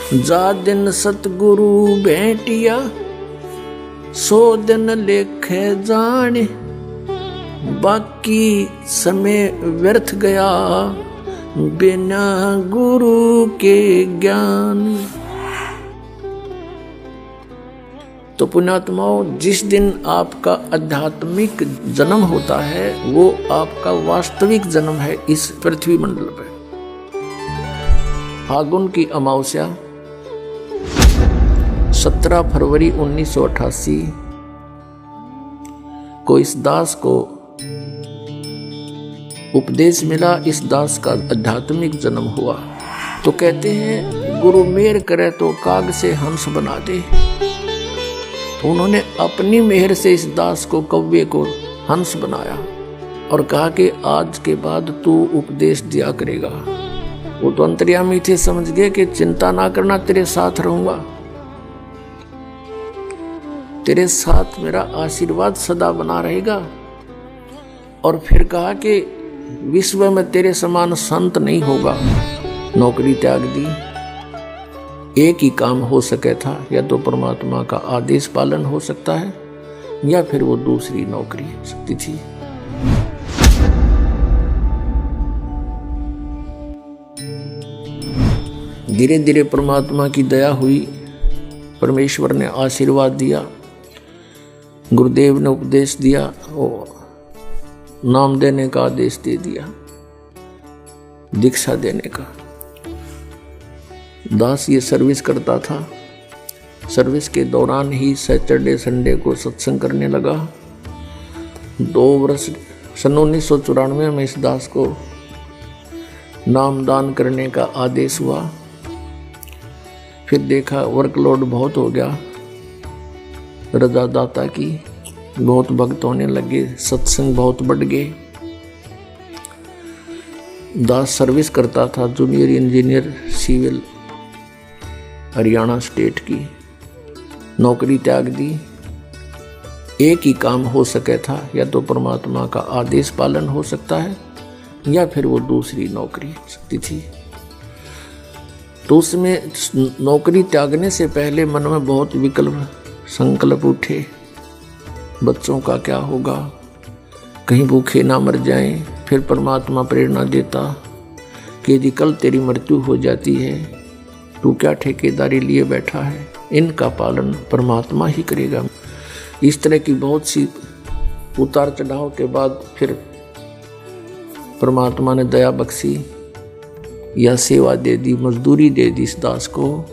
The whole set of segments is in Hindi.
जा दिन सतगुरु भेंटिया, 100 दिन लेखे जाने, बाकी समय व्यर्थ गया बिना गुरु के ज्ञान। तो पुण्यात्माओं, जिस दिन आपका आध्यात्मिक जन्म होता है वो आपका वास्तविक जन्म है इस पृथ्वी मंडल पर। फागुन की अमावस्या 17 फरवरी 1988 को इस दास को उपदेश मिला, इस दास का आध्यात्मिक जन्म हुआ। तो कहते हैं गुरु मेहर करे तो काग से हंस बना दे। उन्होंने अपनी मेहर से इस दास को, कव्वे को हंस बनाया और कहा कि आज के बाद तू उपदेश दिया करेगा। वो तो अंतर्यामी थे, समझ गए कि चिंता ना करना, तेरे साथ रहूंगा, तेरे साथ मेरा आशीर्वाद सदा बना रहेगा। और फिर कहा कि विश्व में तेरे समान संत नहीं होगा। नौकरी त्याग दी। एक ही काम हो सके था, या तो परमात्मा का आदेश पालन हो सकता है या फिर वो दूसरी नौकरी हो सकती थी। धीरे धीरे परमात्मा की दया हुई, परमेश्वर ने आशीर्वाद दिया, गुरुदेव ने उपदेश दिया और नाम देने का आदेश दे दिया, दीक्षा देने का। दास ये सर्विस करता था। सर्विस के दौरान ही सैटरडे संडे को सत्संग करने लगा। 2 वर्ष सन 1994 में इस दास को नामदान करने का आदेश हुआ। फिर देखा वर्कलोड बहुत हो गया, रजा दाता की, बहुत भक्त होने लगे, सत्संग बहुत बढ़ गए। दास सर्विस करता था, junior engineer civil, Haryana state की। नौकरी त्याग दी। एक ही काम हो सके था, या तो परमात्मा का आदेश पालन हो सकता है या फिर वो दूसरी नौकरी हो सकती थी। तो उसमें नौकरी त्यागने से पहले मन में बहुत विकल्प संकल्प उठे। बच्चों का क्या होगा, कहीं भूखे ना मर जाएं। फिर परमात्मा प्रेरणा देता कि यदि कल तेरी मृत्यु हो जाती है, तू क्या ठेकेदारी लिए बैठा है, इनका पालन परमात्मा ही करेगा। इस तरह की बहुत सी उतार चढ़ाव के बाद फिर परमात्मा ने दया बख्शी, या सेवा दे दी, मजदूरी दे दी इस दास को,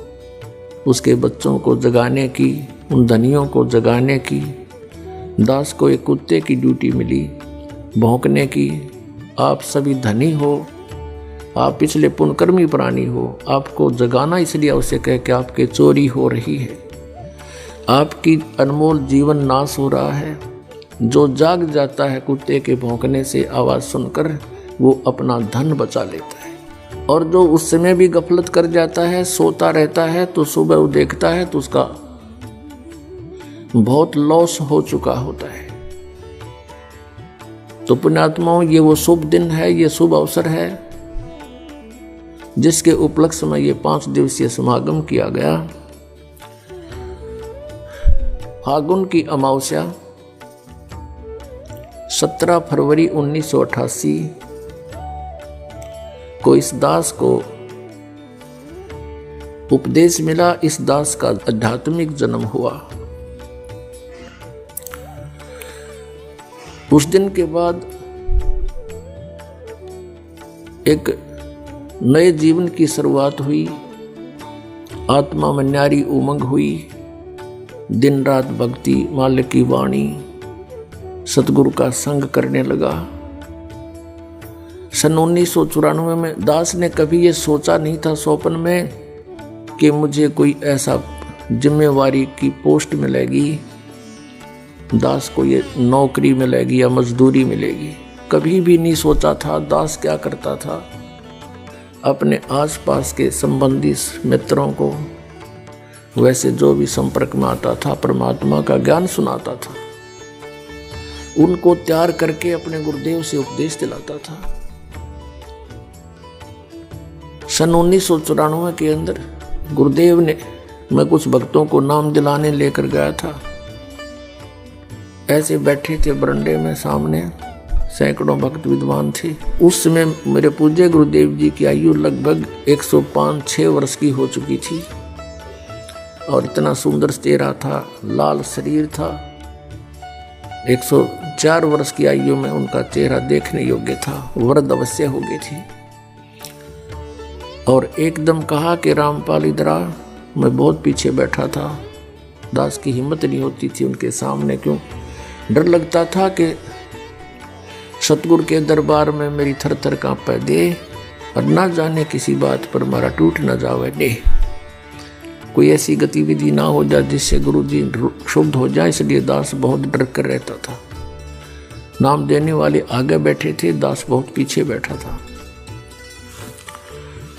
उसके बच्चों को जगाने की, उन धनियों को जगाने की। दास को एक कुत्ते की ड्यूटी मिली, भौंकने की। आप सभी धनी हो, आप पिछले पुण्यकर्मी प्राणी हो, आपको जगाना इसलिए आवश्यक है कि आपके चोरी हो रही है, आपकी अनमोल जीवन नाश हो रहा है। जो जाग जाता है कुत्ते के भौंकने से आवाज़ सुनकर, वो अपना धन बचा लेता है। और जो उस समय भी गफलत कर जाता है, सोता रहता है, तो सुबह वो देखता है तो उसका बहुत लॉस हो चुका होता है। तो पुण्यात्माओं, ये वो शुभ दिन है, ये शुभ अवसर है जिसके उपलक्ष्य में ये 5 दिवसीय समागम किया गया। फागुन की अमावस्या 17 फरवरी 1988 को इस दास को उपदेश मिला, इस दास का आध्यात्मिक जन्म हुआ। उस दिन के बाद एक नए जीवन की शुरुआत हुई। आत्मा में न्यारी उमंग हुई। दिन रात भक्ति, मालिक की वाणी, सतगुरु का संग करने लगा। सन 1994 में दास ने कभी ये सोचा नहीं था स्वप्न में कि मुझे कोई ऐसा जिम्मेवारी की पोस्ट मिलेगी, दास को ये नौकरी मिलेगी या मजदूरी मिलेगी। कभी भी नहीं सोचा था। दास क्या करता था, अपने आसपास के संबंधी मित्रों को, वैसे जो भी संपर्क में आता था, परमात्मा का ज्ञान सुनाता था, उनको तैयार करके अपने गुरुदेव से उपदेश दिलाता था। सन 1994 के अंदर गुरुदेव ने मैं कुछ भक्तों को नाम दिलाने लेकर गया था। ऐसे बैठे थे बरंडे में, सामने सैकड़ों भक्त विद्वान थे। उस समय मेरे पूज्य गुरुदेव जी की आयु लगभग 105-6 वर्ष की हो चुकी थी और इतना सुंदर चेहरा था, लाल शरीर था। 104 वर्ष की आयु में उनका चेहरा देखने योग्य था, वृद्ध अवश्य हो गई थी। और एकदम कहा कि रामपाल इधर आ। मैं बहुत पीछे बैठा था, दास की हिम्मत नहीं होती थी उनके सामने, क्यों डर लगता था कि सतगुरु के दरबार में मेरी थर थर कांपे दे और ना जाने किसी बात पर मारा टूट न जावे दे, कोई ऐसी गतिविधि ना हो जाए जिससे गुरु जी क्षुब्ध हो जाए। इसलिए दास बहुत डर कर रहता था। नाम देने वाले आगे बैठे थे, दास बहुत पीछे बैठा था।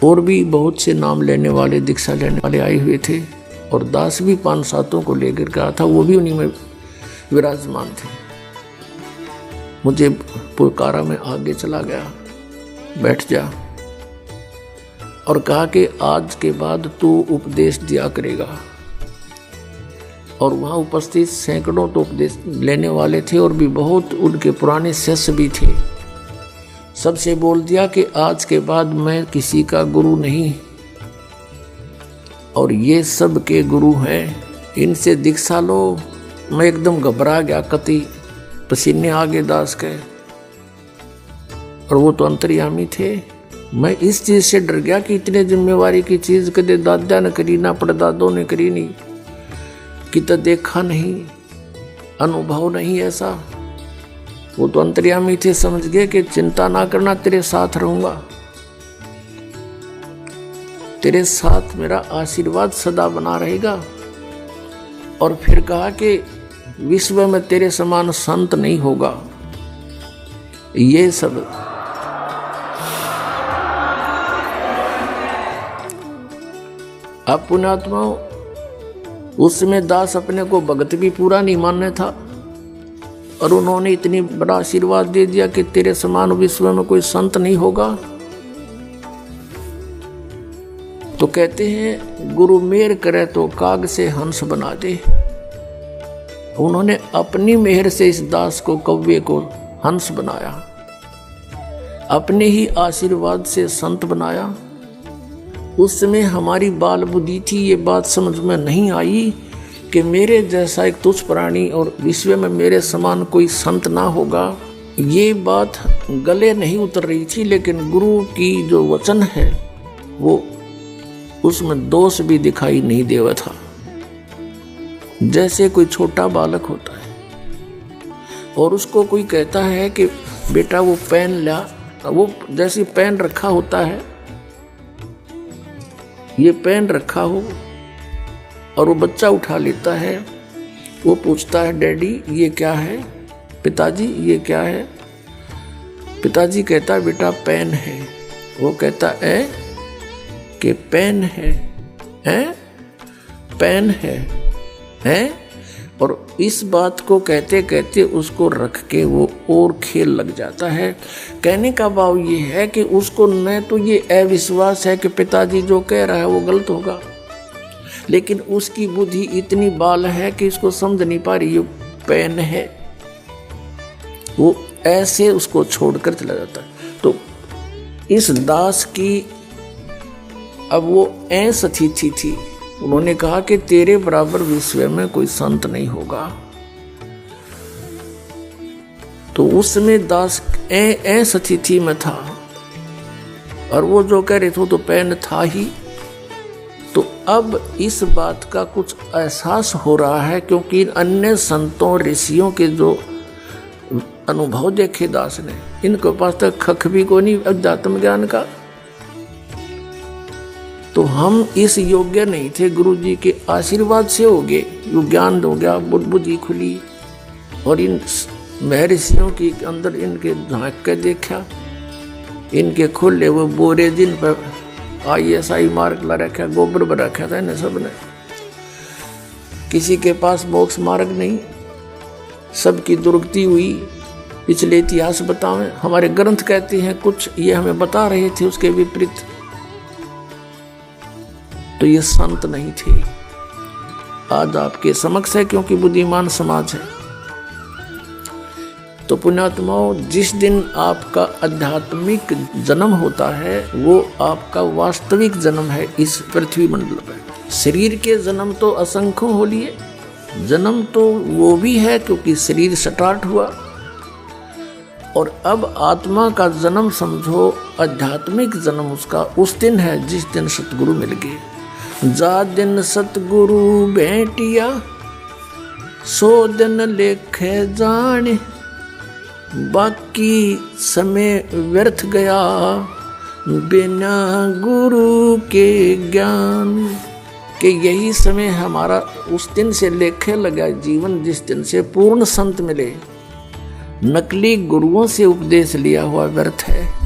और भी बहुत से नाम लेने वाले, दीक्षा लेने वाले आए हुए थे और दास भी 5-7 को लेकर गया था, वो भी उन्हीं में विराजमान थे। मुझे पुकारा में आगे चला गया, बैठ जा और कहा कि आज के बाद तू उपदेश दिया करेगा। और वहाँ उपस्थित सैकड़ों तो उपदेश लेने वाले थे और भी बहुत उनके पुराने शिष्य भी थे। सबसे बोल दिया कि आज के बाद मैं किसी का गुरु नहीं और ये सब के गुरु हैं, इनसे दीक्षा लो। मैं एकदम घबरा गया, कति पसीने आ गए दास के, और वो तो अंतर्यामी थे। मैं इस चीज से डर गया कि इतने जिम्मेवारी की चीज कदे दादा ने करी ना परदादों ने करी नहीं, कि तो देखा नहीं, अनुभव नहीं ऐसा। वो तो अंतर्यामी थे, समझ गए कि चिंता ना करना, तेरे साथ रहूंगा, तेरे साथ मेरा आशीर्वाद सदा बना रहेगा। और फिर कहा कि विश्व में तेरे समान संत नहीं होगा। ये सब अब पुण्यात्माओं, उस समय दास अपने को भगत भी पूरा नहीं मानने था और उन्होंने इतनी बड़ा आशीर्वाद दे दिया कि तेरे समान विश्व में कोई संत नहीं होगा। तो कहते हैं गुरु मेहर करे तो काग से हंस बना दे। उन्होंने अपनी मेहर से इस दास को, कव्वे को हंस बनाया, अपने ही आशीर्वाद से संत बनाया। उस समय हमारी बाल बुद्धि थी, ये बात समझ में नहीं आई कि मेरे जैसा एक तुच्छ प्राणी और विश्व में मेरे समान कोई संत ना होगा। ये बात गले नहीं उतर रही थी, लेकिन गुरु की जो वचन है वो उसमें दोष भी दिखाई नहीं देवा था। जैसे कोई छोटा बालक होता है और उसको कोई कहता है कि बेटा वो पेन ला, वो जैसे पेन रखा होता है, ये पेन रखा हो और वो बच्चा उठा लेता है, वो पूछता है डैडी ये क्या है, पिताजी ये क्या है। पिताजी कहता है बेटा पेन है। वो कहता है कि पेन है, पेन है। और इस बात को कहते कहते उसको रख के वो और खेल लग जाता है। कहने का भाव ये है कि उसको न तो ये अविश्वास है कि पिताजी जो कह रहा है वो गलत होगा, लेकिन उसकी बुद्धि इतनी बाल है कि इसको समझ नहीं पा रही ये पेन है। वो ऐसे उसको छोड़कर चला जाता है। तो इस दास की अब वो ऐसा स्थिति थी। उन्होंने कहा कि तेरे बराबर विश्व में कोई संत नहीं होगा। तो उस समय दास ऐसा स्थिति में था और वो जो कह रहे थे तो पेन था ही। तो अब इस बात का कुछ एहसास हो रहा है, क्योंकि अन्य संतों ऋषियों के जो अनुभव देखे दास ने, इनके पास तक खख भी कोई नहीं अध्यात्म ज्ञान का। तो हम इस योग्य नहीं थे, गुरु जी के आशीर्वाद से हो गए, यो ज्ञान हो गया, बुद्धि खुली। और इन महर्षियों के अंदर इनके झांक के देखा, इनके खुले वो बोरे जिन पर ISI मार्क ला रखा, गोबर पर रखा था इन्हें सब ने। किसी के पास मोक्ष मार्ग नहीं, सबकी दुर्गति हुई। पिछले इतिहास बतावें, हमारे ग्रंथ कहते हैं कुछ, ये हमें बता रहे थे उसके विपरीत। तो तो ये संत नहीं थे। आज आपके समक्ष है क्योंकि बुद्धिमान समाज है। तो पुण्यात्माओं, जिस दिन आपका आध्यात्मिक जन्म होता है वो आपका वास्तविक जन्म है इस पृथ्वी मंडल पर। शरीर के जन्म तो असंख्य हो लिए, जन्म तो वो भी है क्योंकि शरीर स्टार्ट हुआ, और अब आत्मा का जन्म समझो, आध्यात्मिक जन्म उसका उस दिन है जिस दिन सतगुरु मिल गए। जा दिन सतगुरु भेंटिया सो दिन लेखे जाने, बाकी समय व्यर्थ गया बिना गुरु के ज्ञान। कि यही समय हमारा उस दिन से लेखे लगा जीवन जिस दिन से पूर्ण संत मिले। नकली गुरुओं से उपदेश लिया हुआ व्यर्थ है।